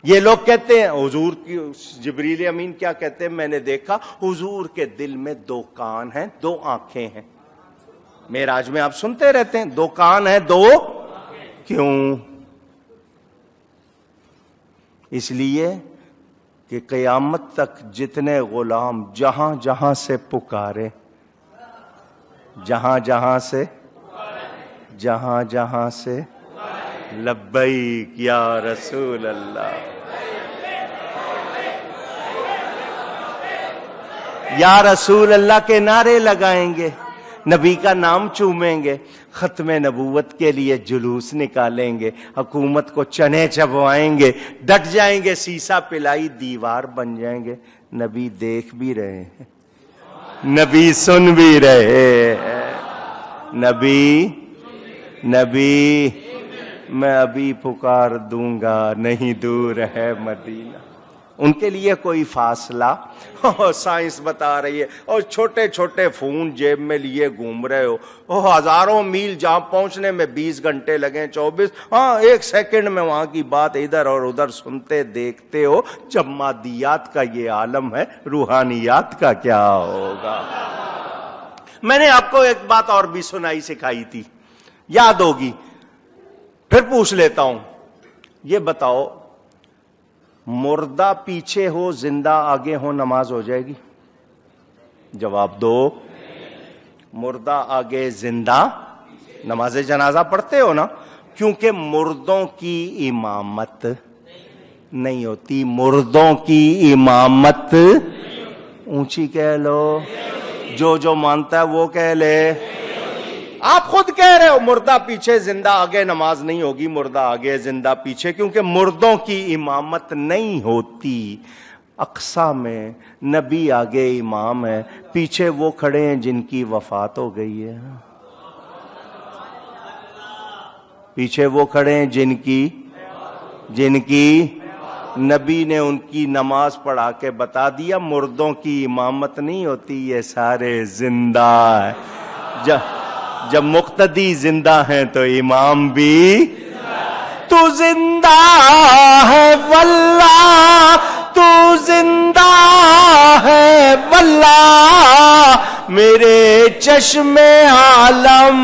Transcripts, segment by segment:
یہ لوگ کہتے ہیں حضور کی، جبریل امین کیا کہتے ہیں؟ میں نے دیکھا حضور کے دل میں 2 کان ہیں 2 آنکھیں ہیں۔ معراج میں آپ سنتے رہتے ہیں 2 کان ہیں 2 کیوں؟ اس لیے کہ قیامت تک جتنے غلام جہاں جہاں سے پکارے، جہاں جہاں سے لبیک یا رسول اللہ، یا رسول اللہ کے نعرے لگائیں گے، نبی کا نام چومیں گے، ختم نبوت کے لیے جلوس نکالیں گے، حکومت کو چنے چبوائیں گے، ڈٹ جائیں گے، سیسا پلائی دیوار بن جائیں گے۔ نبی دیکھ بھی رہے ہیں، نبی سن بھی رہے ہیں، نبی میں ابھی پکار دوں گا، نہیں دور ہے مدینہ۔ ان کے لیے کوئی فاصلہ، سائنس بتا رہی ہے، اور چھوٹے چھوٹے فون جیب میں لیے گھوم رہے ہو، ہزاروں میل جہاں پہنچنے میں 20 گھنٹے لگیں 24، 1 سیکنڈ میں وہاں کی بات ادھر اور ادھر سنتے دیکھتے ہو۔ جب مادیات کا یہ عالم ہے، روحانیات کا کیا ہوگا؟ میں نے آپ کو ایک بات اور بھی سنائی سکھائی تھی، یاد ہوگی، پھر پوچھ لیتا ہوں، یہ بتاؤ مردہ پیچھے ہو زندہ آگے ہو نماز ہو جائے گی؟ جواب دو۔ مردہ آگے زندہ، نماز جنازہ پڑھتے ہو نا؟ کیونکہ مردوں کی امامت نہیں ہوتی، مردوں کی امامت اونچی کہہ لو، جو مانتا ہے وہ کہہ لے۔ آپ خود کہہ رہے ہو مردہ پیچھے زندہ آگے نماز نہیں ہوگی، مردہ آگے زندہ پیچھے، کیونکہ مردوں کی امامت نہیں ہوتی۔ اقصی میں نبی آگے امام ہے، پیچھے وہ کھڑے ہیں جن کی وفات ہو گئی ہے، پیچھے وہ کھڑے ہیں جن کی نبی نے ان کی نماز پڑھا کے بتا دیا مردوں کی امامت نہیں ہوتی، یہ سارے زندہ ہیں۔ جب مقتدی زندہ ہیں تو امام بھی تو زندہ ہے واللہ، تو زندہ ہے واللہ، میرے چشم عالم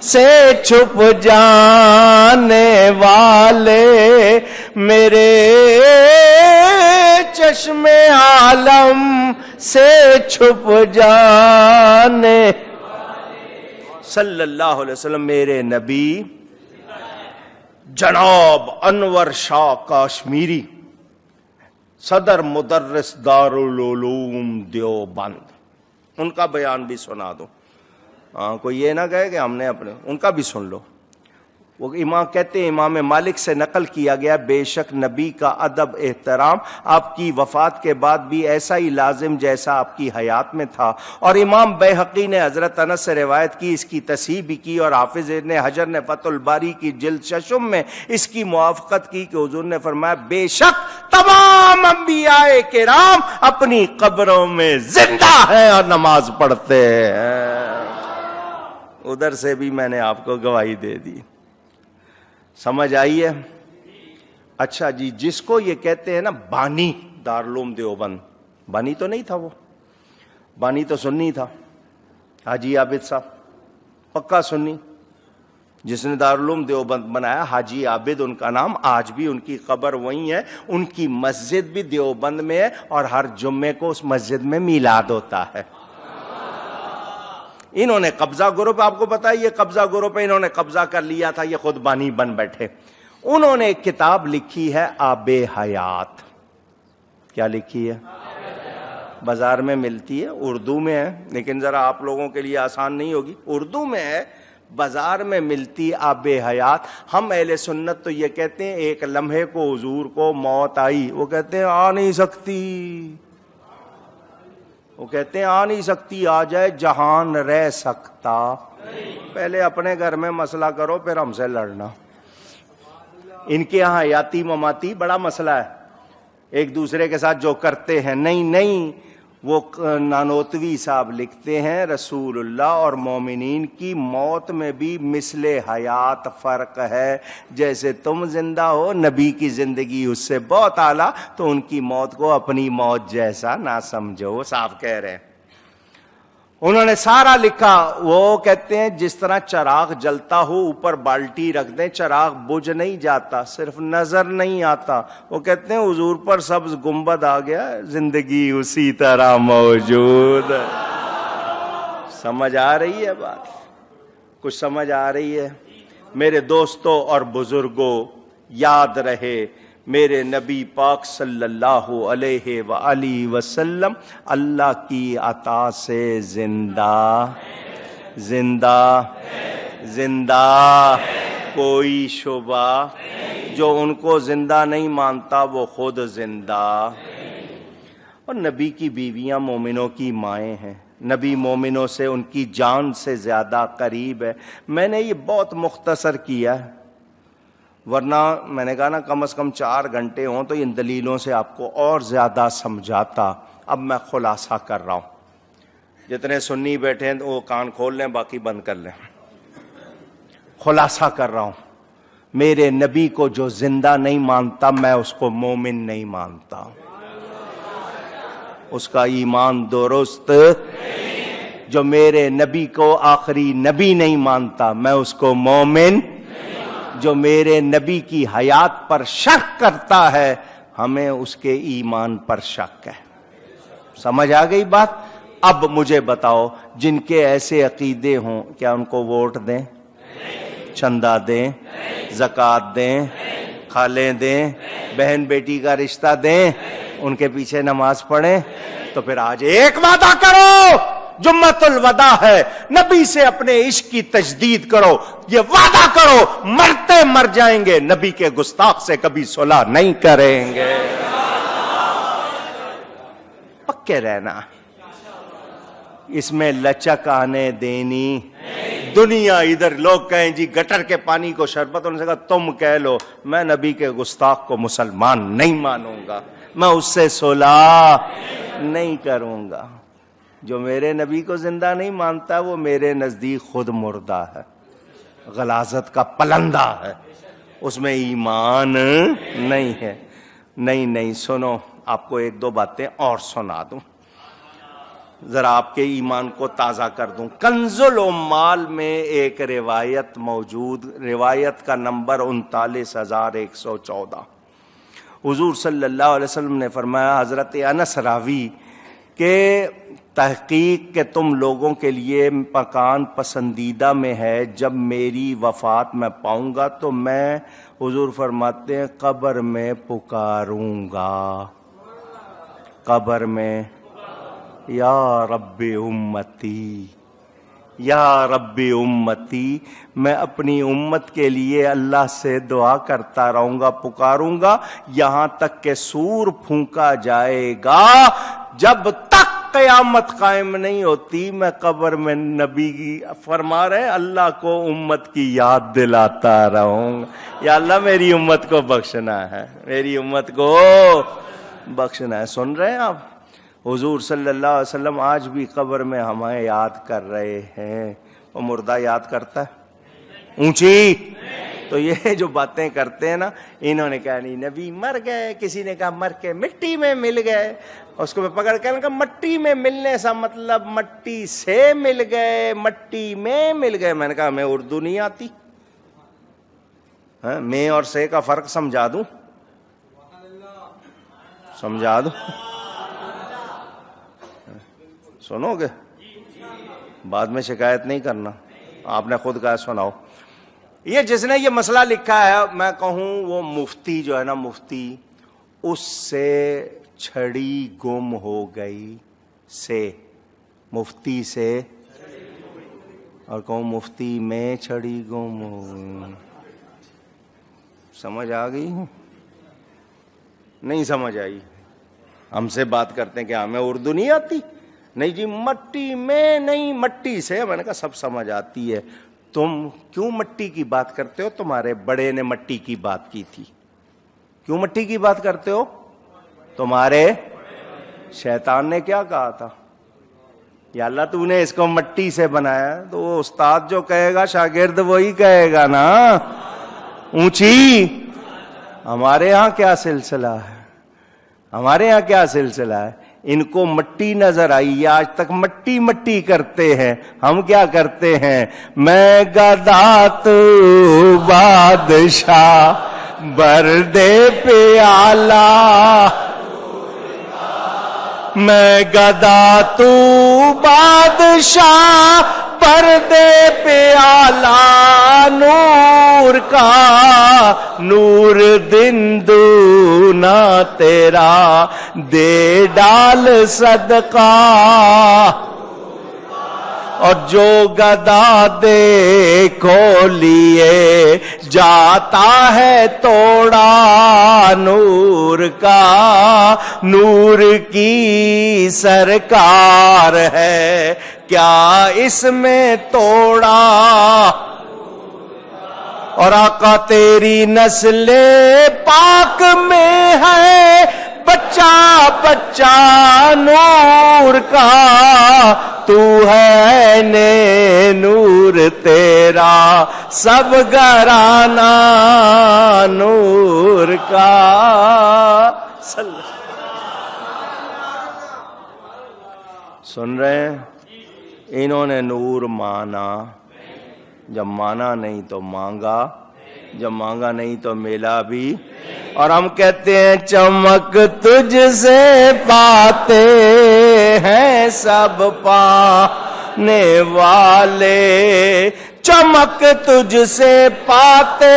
سے چھپ جانے والے، میرے چشم عالم سے چھپ جانے صلی اللہ علیہ وسلم، میرے نبی جناب انور شاہ کاشمیری، صدر مدرس دارالعلوم دیوبند، ان کا بیان بھی سنا دو۔ کوئی یہ نہ کہے کہ ہم نے اپنے، ان کا بھی سن لو۔ وہ امام کہتے ہیں، امام مالک سے نقل کیا گیا، بے شک نبی کا ادب احترام آپ کی وفات کے بعد بھی ایسا ہی لازم جیسا آپ کی حیات میں تھا۔ اور امام بیہقی نے حضرت انس سے روایت کی، اس کی تصحیح بھی کی، اور حافظ ابن حجر نے فتح الباری کی جلد 6 میں اس کی موافقت کی کہ حضور نے فرمایا، بے شک تمام انبیاء کرام اپنی قبروں میں زندہ ہیں اور نماز پڑھتے ہیں۔ ادھر سے بھی میں نے آپ کو گواہی دے دی، سمجھ آئی ہے؟ اچھا جی، جس کو یہ کہتے ہیں نا بانی دارالعلوم دیوبند، بانی تو نہیں تھا، وہ بانی تو سنی تھا، حاجی عابد صاحب پکا سنی، جس نے دارالعلوم دیوبند بنایا، حاجی عابد ان کا نام، آج بھی ان کی قبر وہیں ہے، ان کی مسجد بھی دیوبند میں ہے، اور ہر جمعے کو اس مسجد میں میلاد ہوتا ہے۔ انہوں نے قبضہ گروپ، آپ کو پتا ہے یہ قبضہ گروپ ہے، انہوں نے قبضہ کر لیا تھا، یہ خود بانی بن بیٹھے۔ انہوں نے ایک کتاب لکھی ہے آب حیات۔ کیا لکھی ہے؟ بازار میں ملتی ہے، اردو میں ہے، لیکن ذرا آپ لوگوں کے لیے آسان نہیں ہوگی، اردو میں ہے، بازار میں ملتی آب حیات۔ ہم اہل سنت تو یہ کہتے ہیں ایک لمحے کو حضور کو موت آئی، وہ کہتے ہیں آ نہیں سکتی، وہ کہتے ہیں آ نہیں سکتی، آ جائے جہان رہ سکتا۔ پہلے اپنے گھر میں مسئلہ کرو پھر ہم سے لڑنا۔ ان کے یہاں حیاتی مماتی بڑا مسئلہ ہے، ایک دوسرے کے ساتھ جو کرتے ہیں، نہیں وہ نانوتوی صاحب لکھتے ہیں رسول اللہ اور مومنین کی موت میں بھی مثل حیات فرق ہے. جیسے تم زندہ ہو، نبی کی زندگی اس سے بہت اعلیٰ، تو ان کی موت کو اپنی موت جیسا نہ سمجھو. وہ صاحب کہہ رہے ہیں. انہوں نے سارا لکھا. وہ کہتے ہیں جس طرح چراغ جلتا ہو، اوپر بالٹی رکھ دیں، چراغ بجھ نہیں جاتا، صرف نظر نہیں آتا. وہ کہتے ہیں حضور پر سبز گنبد آ گیا، زندگی اسی طرح موجود ہے. سمجھ آ رہی ہے بات؟ کچھ سمجھ آ رہی ہے؟ میرے دوستوں اور بزرگوں، یاد رہے میرے نبی پاک صلی اللہ علیہ وآلہ وسلم اللہ کی عطا سے زندہ زندہ زندہ، کوئی شبہ. جو ان کو زندہ نہیں مانتا وہ خود زندہ. اور نبی کی بیویاں مومنوں کی مائیں ہیں. نبی مومنوں سے ان کی جان سے زیادہ قریب ہے. میں نے یہ بہت مختصر کیا ہے، ورنہ میں نے کہا نا کم از کم 4 گھنٹے ہوں تو ان دلیلوں سے آپ کو اور زیادہ سمجھاتا. اب میں خلاصہ کر رہا ہوں. جتنے سنی بیٹھے ہیں وہ کان کھول لیں، باقی بند کر لیں. خلاصہ کر رہا ہوں. میرے نبی کو جو زندہ نہیں مانتا، میں اس کو مومن نہیں مانتا. اس کا ایمان درست. جو میرے نبی کو آخری نبی نہیں مانتا، میں اس کو مومن. جو میرے نبی کی حیات پر شک کرتا ہے، ہمیں اس کے ایمان پر شک ہے. سمجھ آ گئی بات؟ اب مجھے بتاؤ، جن کے ایسے عقیدے ہوں، کیا ان کو ووٹ دیں، چندہ دیں، زکوٰۃ دیں، خالیں دیں، بہن بیٹی کا رشتہ دیں، ان کے پیچھے نماز پڑھیں؟ تو پھر آج ایک وعدہ کرو، جمعۃ الوداع ہے، نبی سے اپنے عشق کی تجدید کرو. یہ وعدہ کرو، مرتے مر جائیں گے، نبی کے گستاخ سے کبھی صلح نہیں کریں گے. پکے رہنا. اس میں لچک آنے دینی. دنیا ادھر لوگ کہیں جی گٹر کے پانی کو شربت، انہوں نے کہا تم کہہ لو، میں نبی کے گستاخ کو مسلمان نہیں مانوں گا، میں اس سے صلح نہیں کروں گا. جو میرے نبی کو زندہ نہیں مانتا وہ میرے نزدیک خود مردہ ہے، غلاظت کا پلندہ ہے، اس میں ایمان نہیں ہے. نہیں سنو، آپ کو 1-2 باتیں اور سنا دوں، ذرا آپ کے ایمان کو تازہ کر دوں. کنز العمال میں ایک روایت موجود، روایت کا نمبر 39,114. حضور صلی اللہ علیہ وسلم نے فرمایا، حضرت انس راوی، کہ تحقیق کہ تم لوگوں کے لیے مکان پسندیدہ میں ہے، جب میری وفات میں پاؤں گا تو میں، حضور فرماتے ہیں، قبر میں پکاروں گا، قبر میں، یا رب امتی، یا رب امتی. میں اپنی امت کے لیے اللہ سے دعا کرتا رہوں گا، پکاروں گا، یہاں تک کہ سور پھونکا جائے گا. جب تک قیامت قائم نہیں ہوتی میں قبر میں نبی کی فرما رہے اللہ کو امت کی یاد دلاتا رہوں گا. یا اللہ میری امت کو بخشنا ہے، میری امت کو بخشنا ہے. سن رہے ہیں آپ؟ حضور صلی اللہ علیہ وسلم آج بھی قبر میں ہمیں یاد کر رہے ہیں. وہ مردہ یاد کرتا ہے اونچی؟ تو یہ جو باتیں کرتے ہیں نا، انہوں نے کہا نہیں نبی مر گئے، کسی نے کہا مر کے مٹی میں مل گئے. اس کو میں پکڑ کے کہا مٹی میں ملنے سے مطلب مٹی سے مل گئے، مٹی میں مل گئے. میں نے کہا ہمیں اردو نہیں آتی، میں اور سے کا فرق سمجھا دوں، سمجھا دوں؟ سنو گے؟ بعد میں شکایت نہیں کرنا. آپ نے خود کہا سناؤ. یہ جس نے یہ مسئلہ لکھا ہے، میں کہوں وہ مفتی جو ہے نا، مفتی، اس سے چھڑی گم ہو گئی، سے مفتی سے، اور کہوں مفتی میں چھڑی گم ہو گئی. سمجھ آ گئی؟ نہیں سمجھ آئی؟ ہم سے بات کرتے ہیں کہ ہمیں اردو نہیں آتی. نہیں جی مٹی میں نہیں، مٹی سے. میں نے کہا سب سمجھ آتی ہے، تم کیوں مٹی کی بات کرتے ہو؟ تمہارے بڑے نے مٹی کی بات کی تھی. کیوں مٹی کی بات کرتے ہو؟ تمہارے شیطان نے کیا کہا تھا؟ یا اللہ تو نے اس کو مٹی سے بنایا، تو وہ استاد جو کہے گا شاگرد وہی کہے گا نا، اونچی۔ ہمارے ہاں کیا سلسلہ ہے، ہمارے ہاں کیا سلسلہ ہے؟ ان کو مٹی نظر آئی، آج تک مٹی مٹی کرتے ہیں، ہم کیا کرتے ہیں؟ میں گدا تو بادشاہ بر دے پیالہ، میں گدا تو بادشاہ پردے پہ آلہ، نور کا نور دن دونا تیرا دے ڈال صدقہ، اور جو گدا دے کو لیے جاتا ہے توڑا، نور کا نور کی سرکار ہے کیا اس میں توڑا، اور آقا تیری نسل پاک میں ہے بچہ بچہ نور کا، تو ہے نے نور تیرا سب گھرانہ نور کا۔ سن رہے ہیں؟ انہوں نے نور مانا، جب مانا نہیں تو مانگا، جب مانگا نہیں تو ملا بھی، اور ہم کہتے ہیں چمک تجھ سے پاتے ہیں سب پانے والے، چمک تجھ سے پاتے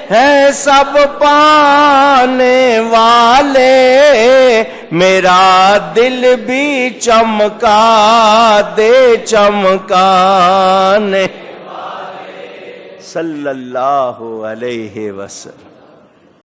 ہیں سب پانے والے، میرا دل بھی چمکا دے چمکانے، صلی اللہ علیہ وسلم۔